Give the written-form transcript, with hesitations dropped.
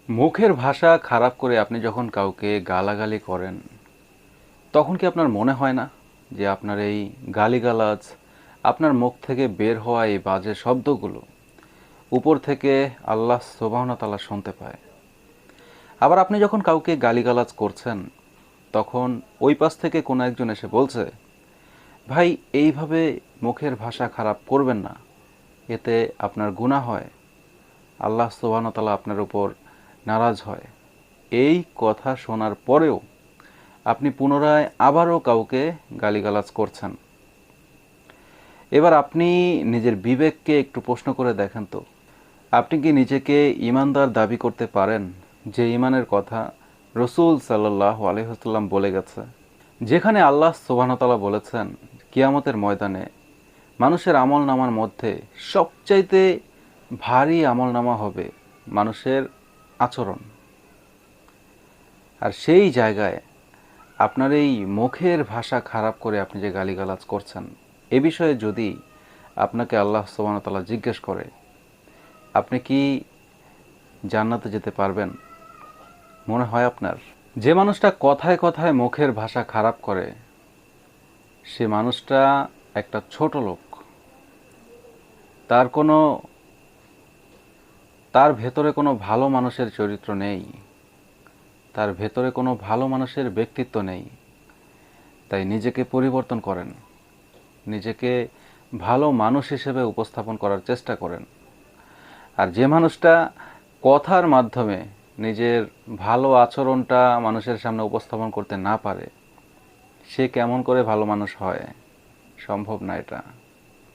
মুখের ভাষা খারাপ করে আপনি যখন কাউকে গালাগালি করেন, তখন কি আপনার মনে হয় না যে আপনার এই গালিগালাজ, আপনার মুখ থেকে বের হওয়া এই বাজে শব্দগুলো উপর থেকে আল্লাহ সুবহানাহু ওয়া তাআলা শুনতে পায়? আবার আপনি যখন কাউকে গালিগালাজ করছেন, তখন ওই পাশ থেকে কোনো একজন এসে বলছে, ভাই এইভাবে মুখের ভাষা খারাপ করবেন না, এতে আপনার গুনাহ হয়, আল্লাহ সুবহানাহু ওয়া তাআলা আপনার উপর নারাজ হয়। এই কথা শোনার পরেও আপনি পুনরায় আবারও কাউকে গালিগালাজ করছেন। এবার আপনি নিজের বিবেককে একটু প্রশ্ন করে দেখেন তো, আপনি কি নিজেকে ঈমানদার দাবি করতে পারেন যে ঈমানের কথা রসূল সাল্লাল্লাহু আলাইহি ওয়াসাল্লাম বলে গেছে? যেখানে আল্লাহ সুবহানাহু ওয়া তাআলা বলেছেন কিয়ামতের ময়দানে মানুষের আমলনামার মধ্যে সবচাইতে ভারী আমলনামা হবে মানুষের আচরণ। আর সেই জায়গায় আপনার এই মুখের ভাষা খারাপ করে আপনি যে গালিগালাজ করছেন, এ বিষয়ে যদি আপনাকে আল্লাহ সুবহানাহু ওয়া তাআলা জিজ্ঞেস করে, আপনি কি জান্নাতে যেতে পারবেন? মনে হয় আপনার? যে মানুষটা কথায় কথায় মুখের ভাষা খারাপ করে, সে মানুষটা একটা ছোট লোক। তার কোনো তার ভেতরে কোনো ভালো মানুষের চরিত্র নেই, তার ভেতরে কোনো ভালো মানুষের ব্যক্তিত্ব নেই। তাই নিজেকে পরিবর্তন করেন, নিজেকে ভালো মানুষ হিসেবে উপস্থাপন করার চেষ্টা করেন। আর যে মানুষটা কথার মাধ্যমে নিজের ভালো আচরণটা মানুষের সামনে উপস্থাপন করতে না পারে, সে কেমন করে ভালো মানুষ হয়? সম্ভব না এটা।